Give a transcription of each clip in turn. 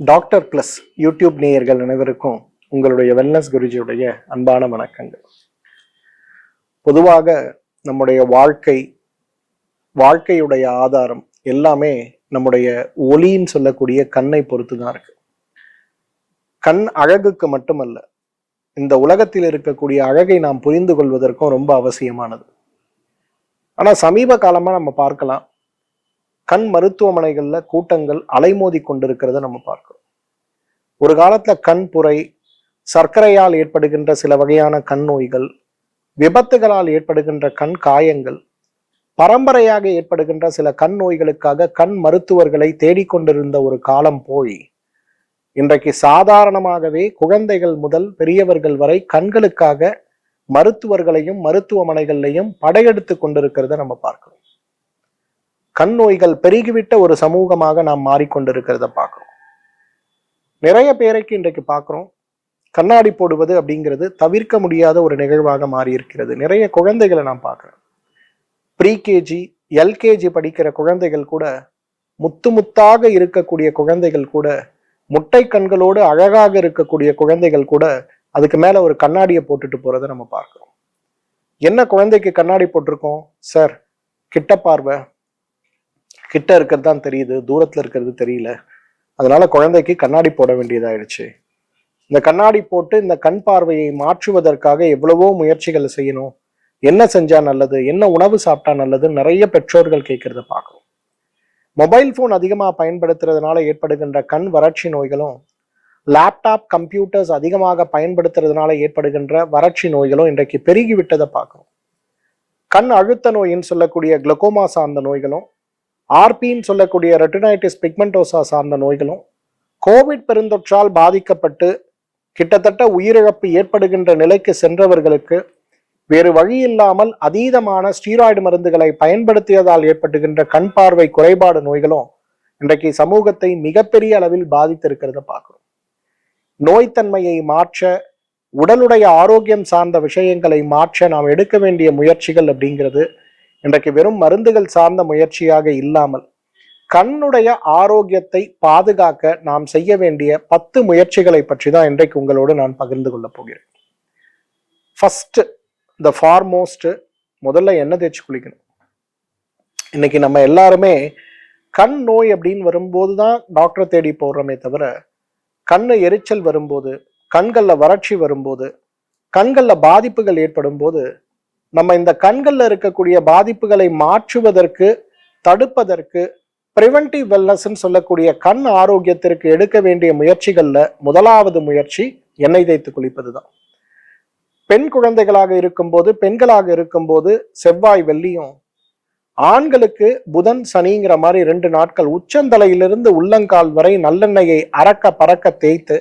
Doctor plus YouTube நேயர்கள் அனைவருக்கும் உங்களுடைய வெல்னஸ் குருஜியுடைய அன்பான வணக்கங்கள். பொதுவாக நம்முடைய வாழ்க்கையுடைய ஆதாரம் எல்லாமே நம்முடைய ஒளின்னு சொல்லக்கூடிய கண்ணை பொறுத்து தான் இருக்கு. கண் அழகுக்கு மட்டுமல்ல, இந்த உலகத்தில் இருக்கக்கூடிய அழகை நாம் புரிந்து கொள்வதற்கும் ரொம்ப அவசியமானது. ஆனா சமீப காலமா நம்ம பார்க்கலாம், கண் மருத்துவமனைகள்ல கூட்டங்கள் அலைமோதி கொண்டிருக்கிறத நம்ம பார்க்கிறோம். ஒரு காலத்துல கண் புரை, சர்க்கரையால் ஏற்படுகின்ற சில வகையான கண் நோய்கள், விபத்துகளால் ஏற்படுகின்ற கண் காயங்கள், பரம்பரையாக ஏற்படுகின்ற சில கண் நோய்களுக்காக கண் மருத்துவர்களை தேடிக்கொண்டிருந்த ஒரு காலம் போய் இன்றைக்கு சாதாரணமாகவே குழந்தைகள் முதல் பெரியவர்கள் வரை கண்களுக்காக மருத்துவர்களையும் மருத்துவமனைகளையும் படையெடுத்து கொண்டிருக்கிறத நம்ம பார்க்கிறோம். கண் நோய்கள் பெருகிவிட்ட ஒரு சமூகமாக நாம் மாறிக்கொண்டிருக்கிறத பார்க்கிறோம். நிறைய பேருக்கு இன்றைக்கு பார்க்கிறோம், கண்ணாடி போடுவது அப்படிங்கிறது தவிர்க்க முடியாத ஒரு நிகழ்வாக மாறி இருக்கிறது. நிறைய குழந்தைகளை நான் பார்க்கிறேன், ப்ரீகேஜி எல்கேஜி படிக்கிற குழந்தைகள் கூட, முத்தாக இருக்கக்கூடிய குழந்தைகள் கூட, முட்டை கண்களோடு அழகாக இருக்கக்கூடிய குழந்தைகள் கூட அதுக்கு மேல ஒரு கண்ணாடியை போட்டுட்டு போறதை நம்ம பார்க்கிறோம். என்ன குழந்தைக்கு கண்ணாடி போட்டிருக்கோம் சார்? கிட்ட பார்வை, கிட்ட இருக்கிறது தான் தெரியுது, தூரத்துல இருக்கிறது தெரியல, அதனால குழந்தைக்கு கண்ணாடி போட வேண்டியதாயிடுச்சு. இந்த கண்ணாடி போட்டு இந்த கண் பார்வையை மாற்றுவதற்காக எவ்வளவோ முயற்சிகள் செய்யணும். என்ன செஞ்சா நல்லது, என்ன உணவு சாப்பிட்டா நல்லது, நிறைய பெற்றோர்கள் கேட்கறத பார்க்கணும். மொபைல் போன் அதிகமா பயன்படுத்துறதுனால ஏற்படுகின்ற கண் வறட்சி நோய்களும், லேப்டாப் கம்ப்யூட்டர்ஸ் அதிகமாக பயன்படுத்துறதுனால ஏற்படுகின்ற வறட்சி நோய்களும் இன்றைக்கு பெருகி விட்டதை பார்க்கணும். கண் அழுத்த நோயின்னு சொல்லக்கூடிய குளுக்கோமா சார்ந்த நோய்களும், ஆர்பின்னு சொல்லக்கூடிய ரெட்டினைட்டிஸ் பிக்மெண்டோசா சார்ந்த நோய்களும், கோவிட் பெருந்தொற்றால் பாதிக்கப்பட்டு கிட்டத்தட்ட உயிரிழப்பு ஏற்படுகின்ற நிலைக்கு சென்றவர்களுக்கு வேறு வழி இல்லாமல் அதீதமான ஸ்டீராய்டு மருந்துகளை பயன்படுத்தியதால் ஏற்படுகின்ற கண் பார்வை குறைபாடு நோய்களும் இன்றைக்கு சமூகத்தை மிகப்பெரிய அளவில் பாதித்திருக்கிறத பார்க்கிறோம். நோய்த்தன்மையை மாற்ற, உடலுடைய ஆரோக்கியம் சார்ந்த விஷயங்களை மாற்ற நாம் எடுக்க வேண்டிய முயற்சிகள் அப்படிங்கிறது இன்றைக்கு வெறும் மருந்துகள் சார்ந்த முயற்சியாக இல்லாமல் கண்ணுடைய ஆரோக்கியத்தை பாதுகாக்க நாம் செய்ய வேண்டிய 10 முயற்சிகளை பற்றி தான் இன்றைக்கு உங்களோடு நான் பகிர்ந்து கொள்ள போகிறேன். ஃபர்ஸ்ட், த ஃபார்மோஸ்ட், முதல்ல எண்ணெய் தேய்ச்சி குளிக்கணும். இன்னைக்கு நம்ம எல்லாருமே கண் நோய் அப்படின்னு வரும்போது தான் டாக்டரை தேடி போடுறோமே தவிர, கண்ணு எரிச்சல் வரும்போது, கண்கள்ல வறட்சி வரும்போது, கண்கள்ல பாதிப்புகள் ஏற்படும் போது நம்ம இந்த கண்கள்ல இருக்கக்கூடிய பாதிப்புகளை மாற்றுவதற்கு, தடுப்பதற்கு பிரிவென்டிவ் வெல்னஸ்ன்னு சொல்லக்கூடிய கண் ஆரோக்கியத்திற்கு எடுக்க வேண்டிய முயற்சிகள்ல முதலாவது முயற்சி எண்ணெய் தேய்த்து குளிப்பது தான். பெண் குழந்தைகளாக இருக்கும்போது, பெண்களாக இருக்கும்போது செவ்வாய் வெள்ளியும், ஆண்களுக்கு புதன் சனிங்கிற மாதிரி 2 நாட்கள் உச்சந்தலையிலிருந்து உள்ளங்கால் வரை நல்லெண்ணெயை அறக்க பறக்க தேய்த்து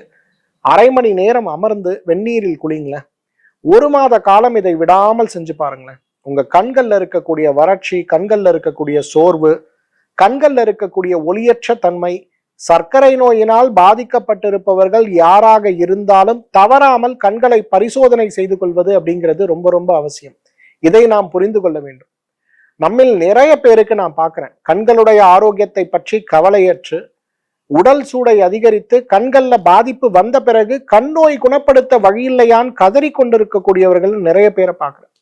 அரை மணி நேரம் அமர்ந்து வெந்நீரில் குளிங்களேன். 1 மாத காலம் இதை விடாமல் செஞ்சு பாருங்களேன். உங்க கண்கள்ல இருக்கக்கூடிய வறட்சி, கண்கள்ல இருக்கக்கூடிய சோர்வு, கண்கள்ல இருக்கக்கூடிய ஒளியற்ற தன்மை, சர்க்கரை நோயினால் பாதிக்கப்பட்டிருப்பவர்கள் யாராக இருந்தாலும் தவறாமல் கண்களை பரிசோதனை செய்து கொள்வது அப்படிங்கிறது ரொம்ப ரொம்ப அவசியம். இதை நாம் புரிந்து கொள்ள வேண்டும். நம்மில் நிறைய பேருக்கு நான் பார்க்கிறேன், கண்களுடைய ஆரோக்கியத்தை பற்றி கவலையற்று, உடல் சூடை அதிகரித்து கண்கள்ல பாதிப்பு வந்த பிறகு கண் நோய் குணப்படுத்த வழியில்லையான்னு கதறி கொண்டிருக்கக்கூடியவர்கள் நிறைய பேரை பார்க்கிறேன்.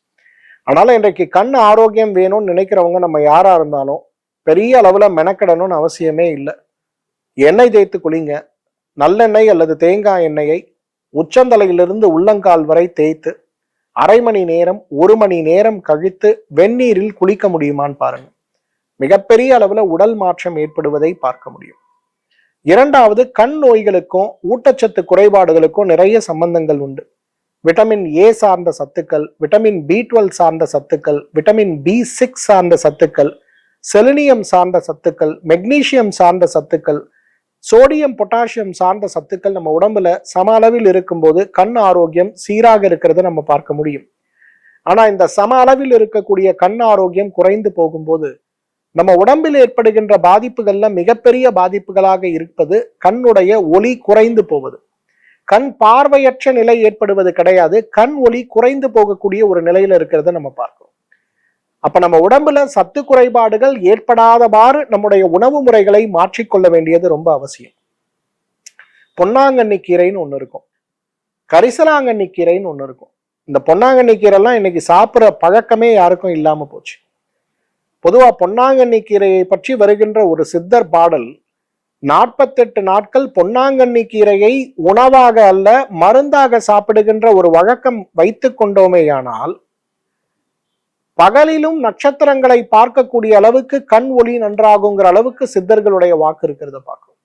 அதனால இன்றைக்கு கண் ஆரோக்கியம் வேணும்னு நினைக்கிறவங்க நம்ம யாரா இருந்தாலும் பெரிய அளவுல மெனக்கிடணும்னு அவசியமே இல்லை. எண்ணெய் தேய்த்து குளிங்க. நல்லெண்ணெய் அல்லது தேங்காய் எண்ணெயை உச்சந்தலையிலிருந்து உள்ளங்கால் வரை தேய்த்து அரை மணி நேரம் 1 மணி நேரம் கழித்து வெந்நீரில் குளிக்க முடியுமான்னு பாருங்க. மிகப்பெரிய அளவுல உடல் மாற்றம் ஏற்படுவதை பார்க்க முடியும். இரண்டாவது, கண் நோய்களுக்கும் ஊட்டச்சத்து குறைபாடுகளுக்கும் நிறைய சம்பந்தங்கள் உண்டு. விட்டமின் ஏ சார்ந்த சத்துக்கள், விட்டமின் B12 சார்ந்த சத்துக்கள், விட்டமின் B6 சார்ந்த சத்துக்கள், செலினியம் சார்ந்த சத்துக்கள், மெக்னீசியம் சார்ந்த சத்துக்கள், சோடியம் பொட்டாசியம் சார்ந்த சத்துக்கள் நம்ம உடம்புல சம அளவில் இருக்கும்போது கண் ஆரோக்கியம் சீராக இருக்கிறத நம்ம பார்க்க முடியும். ஆனா இந்த சம அளவில் இருக்கக்கூடிய கண் ஆரோக்கியம் குறைந்து போகும்போது நம்ம உடம்பில் ஏற்படுகின்ற பாதிப்புகள்ல மிகப்பெரிய பாதிப்புகளாக இருப்பது கண்ணுடைய ஒளி குறைந்து போவது. கண் பார்வையற்ற நிலை ஏற்படுவது கிடையாது, கண் ஒளி குறைந்து போகக்கூடிய ஒரு நிலையில இருக்கிறத நம்ம பார்க்கிறோம். அப்ப நம்ம உடம்புல சத்து குறைபாடுகள் ஏற்படாதவாறு நம்முடைய உணவு முறைகளை மாற்றிக்கொள்ள வேண்டியது ரொம்ப அவசியம். பொன்னாங்கண்ணி கீரைன்னு ஒண்ணு இருக்கும், கரிசலாங்கண்ணி கீரைன்னு ஒண்ணு இருக்கும். இந்த பொன்னாங்கண்ணி கீரை எல்லாம் இன்னைக்கு சாப்பிட்ற பழக்கமே யாருக்கும் இல்லாம போச்சு. பொதுவா பொன்னாங்கண்ணி கீரையை பற்றி வருகின்ற ஒரு சித்தர் பாடல், 48 நாட்கள் பொன்னாங்கண்ணி கீரையை உணவாக அல்ல மருந்தாக சாப்பிடுகின்ற ஒரு வழக்கம் வைத்துக் கொண்டோமேயானால் பகலிலும் நட்சத்திரங்களை பார்க்கக்கூடிய அளவுக்கு கண் ஒளி நன்றாகுங்கிற அளவுக்கு சித்தர்களுடைய வாக்கு இருக்கிறத பார்க்கும்.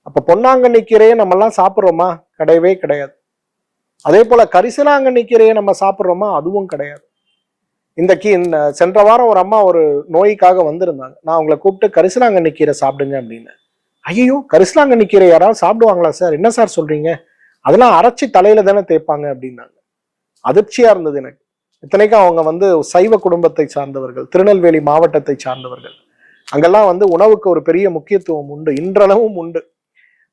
அப்ப பொன்னாங்கண்ணி கீரையை நம்ம எல்லாம் சாப்பிட்றோமா? கிடையவே கிடையாது. அதே போல கரிசலாங்கண்ணி கீரையை நம்ம சாப்பிட்றோமா? அதுவும் கிடையாது. இந்த சென்ற வாரம் ஒரு அம்மா ஒரு நோய்க்காக வந்திருந்தாங்க. நான் அவங்களை கூப்பிட்டு கரிசலாங்கண்ணி கீரை சாப்பிடுங்க அப்படின்னு. ஐயோ, கரிசலாங்கண்ணி கீரை யாராவது சாப்பிடுவாங்களா சார்? என்ன சார் சொல்றீங்க? அதெல்லாம் அரைச்சி தலையில தானே தேய்ப்பாங்க அப்படின்னாங்க. அதிர்ச்சியா இருந்தது எனக்கு. இத்தனைக்கும் அவங்க சைவ குடும்பத்தை சார்ந்தவர்கள், திருநெல்வேலி மாவட்டத்தை சார்ந்தவர்கள். அங்கெல்லாம் உணவுக்கு ஒரு பெரிய முக்கியத்துவம் உண்டு, இன்றளவும் உண்டு.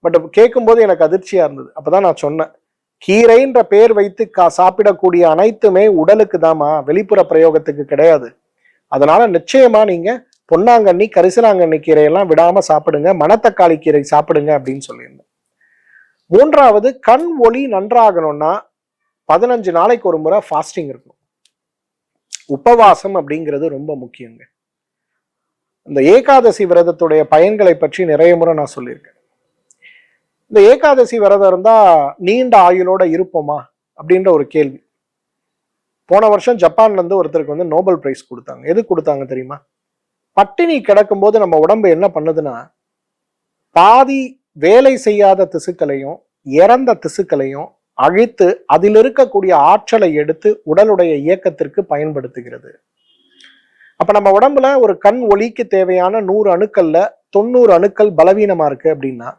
பட் கேட்கும்போது எனக்கு அதிர்ச்சியா இருந்தது. அப்பதான் நான் சொன்னேன், கீரைன்ற பேர் வைத்து சாப்பிடக்கூடிய அனைத்துமே உடலுக்கு தாமா, வெளிப்புற பிரயோகத்துக்கு கிடையாது. அதனால நிச்சயமா நீங்க பொன்னாங்கண்ணி கரிசலாங்கண்ணி கீரையெல்லாம் விடாம சாப்பிடுங்க, மணத்தக்காளி கீரை சாப்பிடுங்க அப்படின்னு சொல்லியிருந்தேன். மூன்றாவது, கண் ஒளி நன்றாகணும்னா 15 நாளைக்கு ஒரு முறை ஃபாஸ்டிங் இருக்கணும். உபவாசம் அப்படிங்கிறது ரொம்ப முக்கியங்க. இந்த ஏகாதசி விரதத்துடைய பயன்களை பற்றி நிறைய முறை நான் சொல்லியிருக்கேன். இந்த ஏகாதசி விரதம் இருந்தா நீண்ட ஆயுளோட இருப்போமா அப்படின்ற ஒரு கேள்வி. போன வருஷம் ஜப்பான்ல இருந்து ஒருத்தருக்கு நோபல் பிரைஸ் கொடுத்தாங்க. எது கொடுத்தாங்க தெரியுமா? பட்டினி கிடக்கும் போது நம்ம உடம்பு என்ன பண்ணுதுன்னா, பாதி வேலை செய்யாத திசுக்களையும் இறந்த திசுக்களையும் அழித்து அதில் இருக்கக்கூடிய ஆற்றலை எடுத்து உடலுடைய இயக்கத்திற்கு பயன்படுத்துகிறது. அப்ப நம்ம உடம்புல ஒரு கண் ஒளிக்கு தேவையான 100 அணுக்கள்ல 90 அணுக்கள் பலவீனமா இருக்கு அப்படின்னா,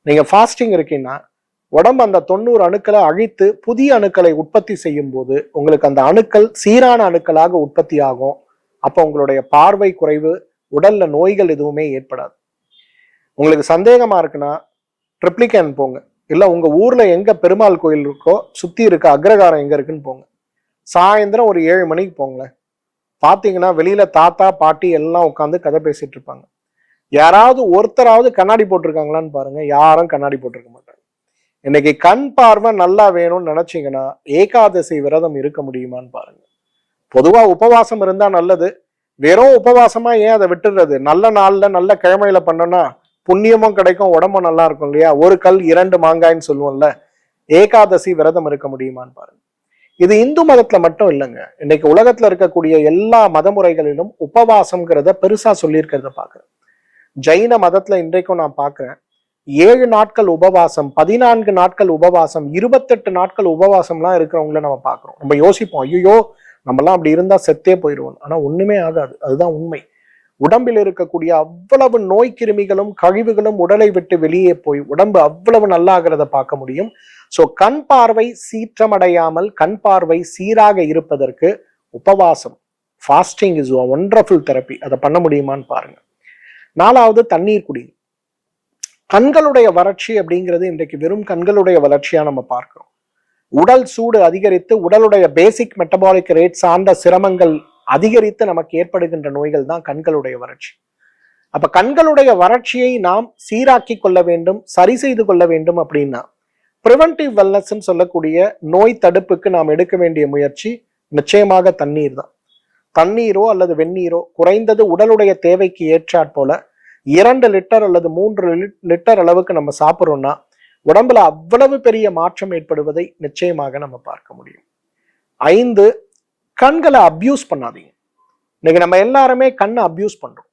நீங்க ஃபாஸ்டிங் இருக்கீங்கன்னா உடம்பு அந்த 90 அணுக்களை அழித்து புதிய அணுக்களை உற்பத்தி செய்யும் போது உங்களுக்கு அந்த அணுக்கள் சீரான அணுக்களாக உற்பத்தி ஆகும். அப்ப உங்களுடைய பார்வை குறைவு, உடல்ல நோய்கள் எதுவுமே ஏற்படாது. உங்களுக்கு சந்தேகமா இருக்குன்னா ட்ரிப்ளிகேன் போங்க, இல்ல உங்க ஊர்ல எங்க பெருமாள் கோயில் இருக்கோ சுத்தி இருக்க அக்ரகாரம் எங்க இருக்குன்னு போங்க. சாயந்தரம் ஒரு 7 மணிக்கு போங்களேன். பாத்தீங்கன்னா வெளியில தாத்தா பாட்டி எல்லாம் உட்காந்து கதை பேசிட்டு இருப்பாங்க. யாராவது ஒருத்தராவது கண்ணாடி போட்டிருக்காங்களான்னு பாருங்க. யாரும் கண்ணாடி போட்டிருக்க மாட்டாங்க. இன்னைக்கு கண் பார்வை நல்லா வேணும்னு நினைச்சீங்கன்னா ஏகாதசி விரதம் இருக்க முடியுமான்னு பாருங்க. பொதுவா உபவாசம் இருந்தா நல்லது. வெறும் உபவாசமா ஏன் அதை விட்டுறது? நல்ல நாள்ல நல்ல கிழமையில பண்ணோம்னா புண்ணியமும் கிடைக்கும், உடம்பும் நல்லா இருக்கும் இல்லையா? ஒரு கல் 2 மாங்காய்ன்னு சொல்லுவோம்ல. ஏகாதசி விரதம் இருக்க முடியுமான்னு பாருங்க. இது இந்து மதத்துல மட்டும் இல்லைங்க. இன்னைக்கு உலகத்துல இருக்கக்கூடிய எல்லா மதமுறைகளிலும் உபவாசம்ங்கிறத பெருசா சொல்லியிருக்கிறத பாக்குறேன். ஜைன மதத்துல இன்றைக்கும் நான் பாக்குறேன் 7 நாட்கள் உபவாசம், 14 நாட்கள் உபவாசம், 28 நாட்கள் உபவாசம்லாம் இருக்கிறவங்கள நம்ம பாக்குறோம். நம்ம யோசிப்போம், ஐயோ நம்மலாம் அப்படி இருந்தா செத்தே போயிடுவோம். ஆனா ஒண்ணுமே ஆகாது. அதுதான் உண்மை. உடம்பில் இருக்கக்கூடிய அவ்வளவு நோய் கிருமிகளும் கழிவுகளும் உடலை விட்டு வெளியே போய் உடம்பு அவ்வளவு நல்லாகிறத பார்க்க முடியும். சோ கண் பார்வை சீற்றமடையாமல் கண் பார்வை சீராக இருப்பதற்கு உபவாசம், fasting is a wonderful therapy. அதை பண்ண முடியுமான்னு பாருங்க. 4வது, தண்ணீர் குடி. கண்களுடைய வறட்சி அப்படிங்கிறது இன்றைக்கு வெறும் கண்களுடைய வளர்ச்சியா நம்ம பார்க்கிறோம். உடல் சூடு அதிகரித்து உடலுடைய பேசிக் மெட்டபாலிக் ரேட் சார்ந்த சிரமங்கள் அதிகரித்து நமக்கு ஏற்படுகின்ற நோய்கள் தான் கண்களுடைய வறட்சி. அப்ப கண்களுடைய வறட்சியை நாம் சீராக்கி கொள்ள வேண்டும், சரி செய்து கொள்ள வேண்டும் அப்படின்னா பிரிவென்டிவ் வெல்னஸ் சொல்லக்கூடிய நோய் தடுப்புக்கு நாம் எடுக்க வேண்டிய முயற்சி நிச்சயமாக தண்ணீர் தான். தண்ணீரோ அல்லது வெந்நீரோ குறைந்தது உடலுடைய தேவைக்கு ஏற்றாற் போல 2 லிட்டர் அல்லது 3 லிட்டர் அளவுக்கு நம்ம சாப்பிட்றோம்னா உடம்புல அவ்வளவு பெரிய மாற்றம் ஏற்படுவதை நிச்சயமாக நம்ம பார்க்க முடியும். 5, கண்களை அப்யூஸ் பண்ணாதீங்க. இன்னைக்கு நம்ம எல்லாருமே கண்ணை அப்யூஸ் பண்றோம்.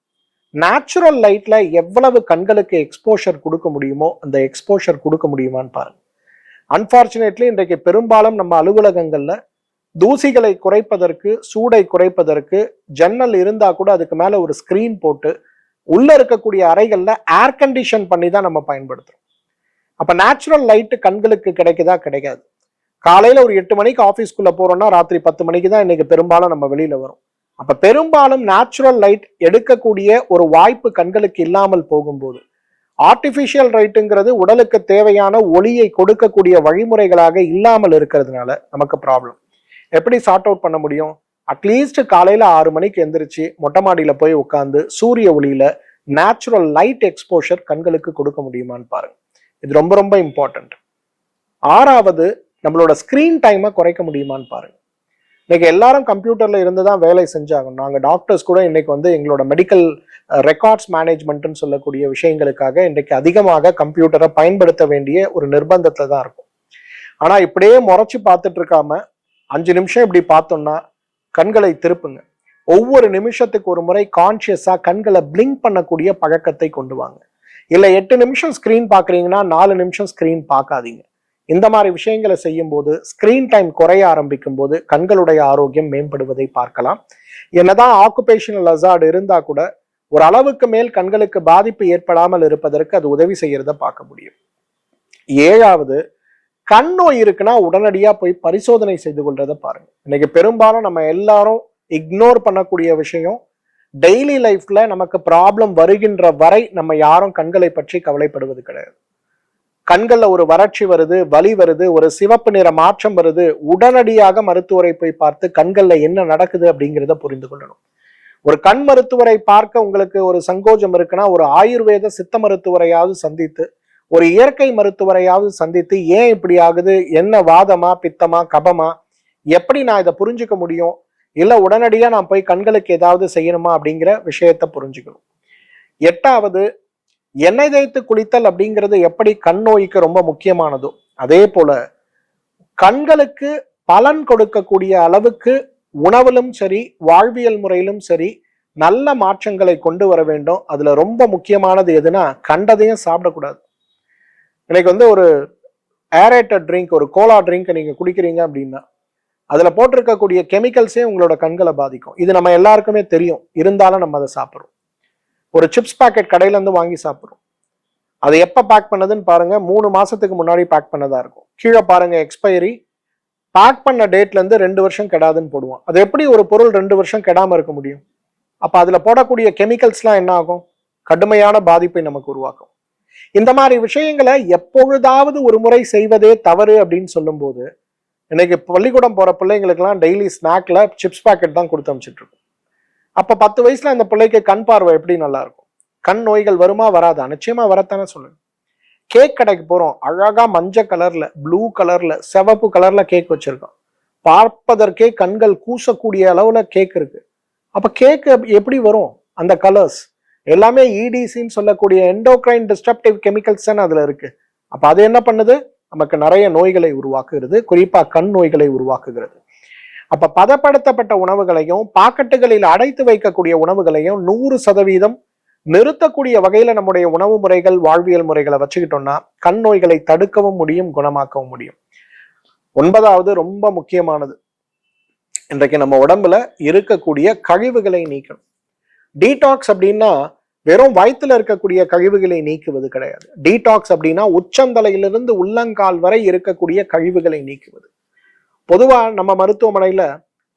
நேச்சுரல் லைட்ல எவ்வளவு கண்களுக்கு எக்ஸ்போஷர் கொடுக்க முடியுமோ அந்த எக்ஸ்போஷர் கொடுக்க முடியுமான்னு பாருங்க. அன்பார்ச்சுனேட்லி இன்றைக்கு பெரும்பாலும் நம்ம அலுவலகங்கள்ல தூசிகளை குறைப்பதற்கு, சூடை குறைப்பதற்கு ஜன்னல் இருந்தா கூட அதுக்கு மேல ஒரு ஸ்கிரீன் போட்டு உள்ள இருக்கக்கூடிய அறைகள்ல ஏர் கண்டிஷன் பண்ணி தான் நம்ம பயன்படுத்துறோம். அப்ப நேச்சுரல் லைட் கண்களுக்கு கிடைக்குதா? கிடைக்காது. காலையில ஒரு 8 மணிக்கு ஆஃபீஸ்க்குள்ள போறோம்னா ராத்திரி 10 மணிக்கு தான் இன்னைக்கு பெரும்பாலும் நம்ம வெளியில வரும். அப்ப பெரும்பாலும் நேச்சுரல் லைட் எடுக்கக்கூடிய ஒரு வாய்ப்பு கண்களுக்கு இல்லாமல் போகும்போது ஆர்டிபிஷியல் லைட்டுங்கிறது உடலுக்கு தேவையான ஒளியை கொடுக்கக்கூடிய வழிமுறைகளாக இல்லாமல் இருக்கிறதுனால நமக்கு ப்ராப்ளம். எப்படி சார்ட் அவுட் பண்ண முடியும்? அட்லீஸ்ட் காலையில 6 மணிக்கு எந்திரிச்சு மொட்டை மாடியில போய் உட்காந்து சூரிய ஒளியில நேச்சுரல் லைட் எக்ஸ்போஷர் கண்களுக்கு கொடுக்க முடியுமான்னு பாருங்க. இது ரொம்ப ரொம்ப இம்பார்ட்டன்ட். ஆறாவது, நம்மளோட ஸ்கிரீன் டைமை குறைக்க முடியுமான்னு பாருங்க. இன்னைக்கு எல்லாரும் கம்ப்யூட்டர்ல இருந்து தான் வேலை செஞ்சாகணும். நாங்கள் டாக்டர்ஸ் கூட இன்னைக்கு வந்து எங்களோட மெடிக்கல் ரெக்கார்ட்ஸ் மேனேஜ்மெண்ட்னு சொல்லக்கூடிய விஷயங்களுக்காக இன்றைக்கு அதிகமாக கம்ப்யூட்டரை பயன்படுத்த வேண்டிய ஒரு நிர்பந்தத்துல தான் இருக்கும். ஆனா இப்படியே முறைச்சு பார்த்துட்டு இருக்காம 5 நிமிஷம் இப்படி பார்த்தோம்னா கண்களை திருப்புங்க. ஒவ்வொரு நிமிஷத்துக்கு ஒரு முறை கான்சியஸா கண்களை பிளிங்க் பண்ணக்கூடிய பழக்கத்தை கொண்டு வாங்க. இல்ல 8 நிமிஷம் ஸ்கிரீன் பாக்குறீங்கன்னா 4 நிமிஷம் ஸ்கிரீன் பார்க்காதீங்க. இந்த மாதிரி விஷயங்களை செய்யும் போது ஸ்கிரீன் டைம் குறைய ஆரம்பிக்கும் போது கண்களுடைய ஆரோக்கியம் மேம்படுவதை பார்க்கலாம். என்னதான் ஆக்குபேஷனல் ஹசார்ட் இருந்தா கூட ஒரு அளவுக்கு மேல் கண்களுக்கு பாதிப்பு ஏற்படாமல் இருப்பதற்கு அது உதவி செய்யறத பார்க்க முடியும். ஏழாவது, கண் நோய் இருக்குன்னா உடனடியா போய் பரிசோதனை செய்து கொள்றத பாருங்க. இன்னைக்கு பெரும்பாலும் நம்ம எல்லாரும் இக்னோர் பண்ணக்கூடிய விஷயம், டெய்லி லைஃப்ல நமக்கு ப்ராப்ளம் வருகின்ற வரை நம்ம யாரும் கண்களை பற்றி கவலைப்படுவது கிடையாது. கண்கள்ல ஒரு வறட்சி வருது, வலி வருது, ஒரு சிவப்பு நிற மாற்றம் வருது, உடனடியாக மருத்துவரை போய் பார்த்து கண்கள்ல என்ன நடக்குது அப்படிங்கிறத புரிந்து கொள்ளணும். ஒரு கண் மருத்துவரை பார்க்க உங்களுக்கு ஒரு சங்கோஜம் இருக்குன்னா ஒரு ஆயுர்வேத சித்த மருத்துவரையாவது சந்தித்து, ஒரு இயற்கை மருத்துவரையாவது சந்தித்து, ஏன் இப்படி ஆகுது, என்ன வாதமா பித்தமா கபமா, எப்படி நான் இதை புரிஞ்சுக்க முடியும், இல்ல உடனடியா நான் போய் கண்களுக்கு ஏதாவது செய்யணுமா அப்படிங்கிற விஷயத்த புரிஞ்சுக்கணும். எட்டாவது, எண்ணெய் தேய்த்து குளித்தல் அப்படிங்கிறது எப்படி கண் நோய்க்கு ரொம்ப முக்கியமானதோ அதே போல கண்களுக்கு பலன் கொடுக்கக்கூடிய அளவுக்கு உணவிலும் சரி வாழ்வியல் முறையிலும் சரி நல்ல மாற்றங்களை கொண்டு வர வேண்டும். அதுல ரொம்ப முக்கியமானது எதுனா கண்டதையும் சாப்பிடக்கூடாது. எனக்கு வந்து ஒரு ஏரேட்டட் ட்ரிங்க், ஒரு கோலா ட்ரிங்க் நீங்க குடிக்கிறீங்க அப்படின்னா அதுல போட்டிருக்கக்கூடிய கெமிக்கல்ஸே உங்களோட கண்களை பாதிக்கும். இது நம்ம எல்லாருக்குமே தெரியும், இருந்தாலும் நம்ம அதை சாப்பிட்றோம். ஒரு சிப்ஸ் பாக்கெட் கடையில இருந்து வாங்கி சாப்பிட்றோம். அது எப்ப பேக் பண்ணதுன்னு பாருங்க, 3 மாசத்துக்கு முன்னாடி பேக் பண்ணதா இருக்கும். கீழே பாருங்க எக்ஸ்பைரி, பேக் பண்ண டேட்ல இருந்து 2 வருஷம் கெடாதுன்னு போடுவோம். அது எப்படி ஒரு பொருள் 2 வருஷம் கெடாம இருக்க முடியும்? அப்ப அதுல போடக்கூடிய கெமிக்கல்ஸ்லாம் என்ன ஆகும்? கடுமையான பாதிப்பை நமக்கு உருவாக்கும். இந்த மாதிரி விஷயங்களை எப்பொழுதாவது ஒரு முறை செய்வதே தவறு அப்படின்னு சொல்லும் போது, இன்னைக்கு பள்ளிக்கூடம் போற பிள்ளைங்களுக்கெல்லாம் டெய்லி ஸ்நாக்ல சிப்ஸ் பாக்கெட் தான் கொடுத்து அனுப்பிச்சிட்டு இருக்கும். அப்ப 10 வயசுல அந்த பிள்ளைக்கு கண் பார்வை எப்படி நல்லா இருக்கும்? கண் நோய்கள் வருமா வராதா? நிச்சயமா வரத்தானே சொல்லுங்க. கேக் கடைக்கு போறோம், அழகா மஞ்சள் கலர்ல, ப்ளூ கலர்ல, சிவப்பு கலர்ல கேக் வச்சிருக்கோம். பார்ப்பதற்கே கண்கள் கூசக்கூடிய அளவுல கேக் இருக்கு. அப்ப கேக் எப்படி வரும்? அந்த கலர்ஸ் எல்லாமே இடிசின்னு சொல்லக்கூடிய எண்டோக்ரைன் டிஸ்ட்ரப்டிவ் கெமிக்கல்ஸ் தானே அதுல இருக்கு. அப்ப அது என்ன பண்ணுது? நமக்கு நிறைய நோய்களை உருவாக்குகிறது, குறிப்பா கண் நோய்களை உருவாக்குகிறது. அப்ப பதப்படுத்தப்பட்ட உணவுகளையும் பாக்கெட்டுகளில் அடைத்து வைக்கக்கூடிய உணவுகளையும் 100% நிறுத்தக்கூடிய வகையில நம்முடைய உணவு முறைகள் வாழ்வியல் முறைகளை வச்சுக்கிட்டோம்னா கண் நோய்களை தடுக்கவும் முடியும், குணமாக்கவும் முடியும். 9வது ரொம்ப முக்கியமானது, இன்றைக்கு நம்ம உடம்புல இருக்கக்கூடிய கழிவுகளை நீக்கணும். டீடாக்ஸ் அப்படின்னா வெறும் வயிற்றுல இருக்கக்கூடிய கழிவுகளை நீக்குவது கிடையாது. டீடாக்ஸ் அப்படின்னா உச்சந்தலையிலிருந்து உள்ளங்கால் வரை இருக்கக்கூடிய கழிவுகளை நீக்குவது. பொதுவா நம்ம மருத்துவமனையில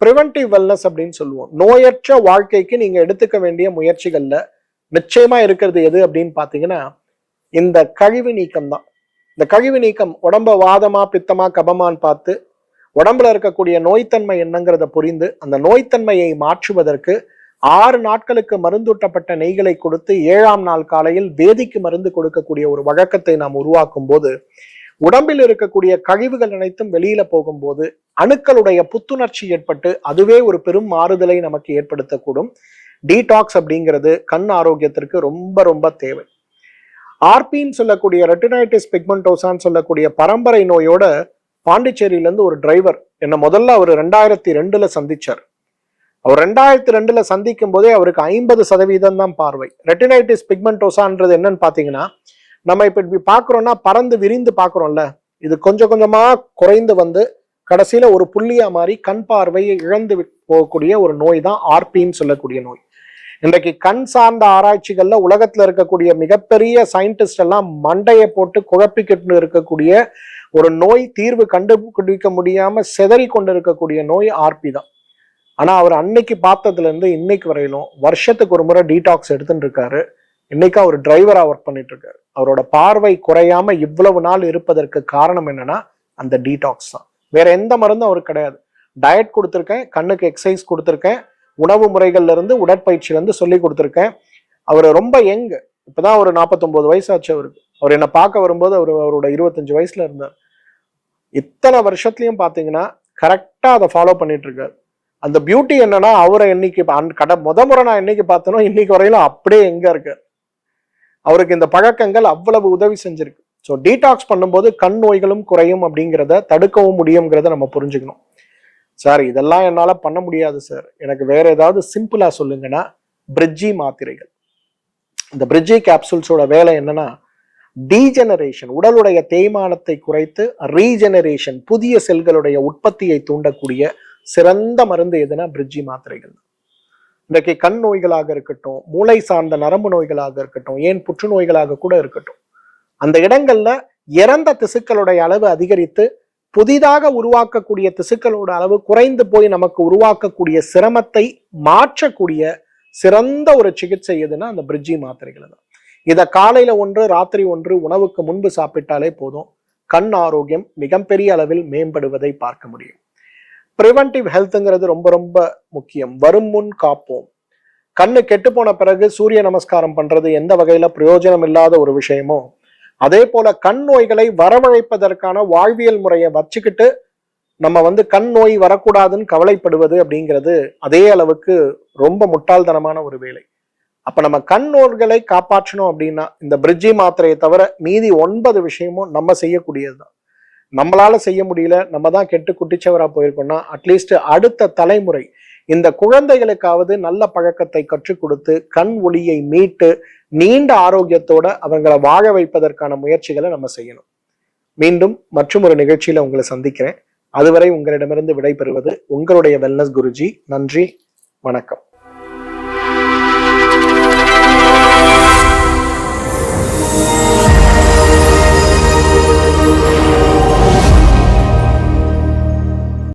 பிரிவென்டிவ் வெல்னஸ் அப்படின்னு சொல்லுவோம். நோயற்ற வாழ்க்கைக்கு நீங்க எடுத்துக்க வேண்டிய முயற்சிகள்ல நிச்சயமா இருக்கிறது எது அப்படின்னு பாத்தீங்கன்னா இந்த கழிவு நீக்கம் தான். இந்த கழிவு நீக்கம் உடம்ப வாதமா பித்தமா கபமான்னு பார்த்து உடம்புல இருக்கக்கூடிய நோய்த்தன்மை என்னங்கிறத புரிந்து அந்த நோய்த்தன்மையை மாற்றுவதற்கு 6 நாட்களுக்கு மருந்தூட்டப்பட்ட நெய்களை கொடுத்து 7ஆம் நாள் காலையில் வேதிக்கு மருந்து கொடுக்கக்கூடிய ஒரு வழக்கத்தை நாம் உருவாக்கும் போது உடம்பில் இருக்கக்கூடிய கழிவுகள் அனைத்தும் வெளியில போகும்போது அணுக்களுடைய புத்துணர்ச்சி ஏற்பட்டு அதுவே ஒரு பெரும் மாறுதலை நமக்கு ஏற்படுத்தக்கூடும். டீடாக்ஸ் அப்படிங்கிறது கண் ஆரோக்கியத்திற்கு ரொம்ப ரொம்ப தேவை. ஆர்பின்னு சொல்லக்கூடிய ரெட்டினைட்டிஸ் பிக்மெண்டோசான்னு சொல்லக்கூடிய பரம்பரை நோயோட பாண்டிச்சேரியில இருந்து ஒரு டிரைவர் என்ன முதல்ல அவர் 2002ல சந்திச்சார். அவர் 2002ல சந்திக்கும் போதே அவருக்கு 50% தான் பார்வை. ரெட்டினைட்டிஸ் பிக்மெண்டோசான்றது என்னன்னு பாத்தீங்கன்னா நம்ம இப்ப இப்படி பாக்குறோம்னா பறந்து விரிந்து பாக்குறோம்ல, இது கொஞ்சம் கொஞ்சமா குறைந்து வந்து கடைசியில ஒரு புள்ளியா மாறி கண் பார்வையை இழந்து போகக்கூடிய ஒரு நோய் தான் ஆர்பின்னு சொல்லக்கூடிய நோய். இன்றைக்கு கண் சார்ந்த ஆராய்ச்சிகள்ல உலகத்துல இருக்கக்கூடிய மிகப்பெரிய சயின்டிஸ்ட் எல்லாம் மண்டையை போட்டு குழப்பிக்கிட்டு இருக்கக்கூடிய ஒரு நோய், தீர்வு கண்டுபிடிக்க முடியாம செதறி கொண்டு இருக்கக்கூடிய நோய் ஆர்பி தான். ஆனா அவர் அன்னைக்கு பார்த்ததுல இருந்து இன்னைக்கு வரையிலும் வருஷத்துக்கு ஒரு முறை டீடாக்ஸ் எடுத்துட்டு இருக்காரு. இன்னைக்கு அவர் டிரைவரா ஒர்க் பண்ணிட்டு இருக்காரு. அவரோட பார்வை குறையாம இவ்வளவு நாள் இருப்பதற்கு காரணம் என்னன்னா அந்த டீடாக்ஸ் தான். வேற எந்த மருந்தும் அவருக்கு கிடையாது. டயட் கொடுத்துருக்கேன், கண்ணுக்கு எக்ஸசைஸ் கொடுத்துருக்கேன், உணவு முறைகள்ல இருந்து உடற்பயிற்சியில இருந்து சொல்லி கொடுத்துருக்கேன். அவர் ரொம்ப யங், இப்பதான் ஒரு 49 வயசு ஆச்சு அவருக்கு. அவர் என்னை பார்க்க வரும்போது அவரோட 25 வயசுல இருந்தார். இத்தனை வருஷத்துலயும் பாத்தீங்கன்னா கரெக்டா அதை ஃபாலோ பண்ணிட்டு இருக்காரு. அந்த பியூட்டி என்னன்னா, அவரை என்னைக்கு முறை நான் என்னைக்கு பார்த்தனோ இன்னைக்கு வரையிலும் அப்படியே எங்க இருக்கு. அவருக்கு இந்த பழக்கங்கள் அவ்வளவு உதவி செஞ்சிருக்கு. ஸோ டீடாக்ஸ் பண்ணும்போது கண் நோய்களும் குறையும் அப்படிங்கிறத தடுக்கவும் முடியுங்கிறத நம்ம புரிஞ்சுக்கணும். சார் இதெல்லாம் என்னால பண்ண முடியாது சார், எனக்கு வேற ஏதாவது சிம்பிளா சொல்லுங்கன்னா, பிரிட்ஜி மாத்திரைகள். இந்த பிரிட்ஜி கேப்சூல்ஸோட வேலை என்னன்னா, டீஜெனரேஷன், உடலுடைய தேய்மானத்தை குறைத்து ரீஜெனரேஷன், புதிய செல்களுடைய உற்பத்தியை தூண்டக்கூடிய சிறந்த மருந்து எதுனா பிரிட்ஜி மாத்திரைகள். இன்றைக்கு கண் நோய்களாக இருக்கட்டும், மூளை சார்ந்த நரம்பு நோய்களாக இருக்கட்டும், ஏன் புற்றுநோய்களாக கூட இருக்கட்டும், அந்த இடங்கள்ல இறந்த திசுக்களுடைய அளவு அதிகரித்து புதிதாக உருவாக்கக்கூடிய திசுக்களோட அளவு குறைந்து போய் நமக்கு உருவாக்கக்கூடிய சிரமத்தை மாற்றக்கூடிய சிறந்த ஒரு சிகிச்சை எதுனா அந்த பிரிட்ஜி மாத்திரைகள் தான். இதை காலையில ஒன்று ராத்திரி ஒன்று உணவுக்கு முன்பு சாப்பிட்டாலே போதும், கண் ஆரோக்கியம் மிகப்பெரிய அளவில் மேம்படுவதை பார்க்க முடியும். ப்ரிவென்டிவ் ஹெல்த்ங்கிறது ரொம்ப ரொம்ப முக்கியம். வரும் முன் காப்போம். கண்ணு கெட்டு போன பிறகு சூரிய நமஸ்காரம் பண்றது எந்த வகையில பிரயோஜனம் இல்லாத ஒரு விஷயமோ, அதே போல கண் நோய்களை வரவழைப்பதற்கான வாழ்வியல் முறையை வச்சுக்கிட்டு நம்ம கண் நோய் வரக்கூடாதுன்னு கவலைப்படுவது அப்படிங்கிறது அதே அளவுக்கு ரொம்ப முட்டாள்தனமான ஒரு வேலை. அப்ப நம்ம கண் நோய்களை காப்பாற்றணும் அப்படின்னா இந்த பிரிட்ஜி மாத்திரையை தவிர மீதி 9 விஷயமும் நம்ம செய்யக்கூடியதுதான். நம்மளால செய்ய முடியல, நம்ம தான் கெட்டு குட்டிச்சவரா போயிருக்கோம்னா, அட்லீஸ்ட் அடுத்த தலைமுறை இந்த குழந்தைகளுக்காவது நல்ல பழக்கத்தை கற்றுக் கொடுத்து கண் ஒளியை மீட்டு நீண்ட ஆரோக்கியத்தோட அவங்களை வாழ வைப்பதற்கான முயற்சிகளை நம்ம செய்யணும். மீண்டும் மற்றும் ஒரு நிகழ்ச்சியில உங்களை சந்திக்கிறேன். அதுவரை உங்களிடமிருந்து விடைபெறுவது உங்களுடைய வெல்னஸ் குருஜி. நன்றி, வணக்கம்.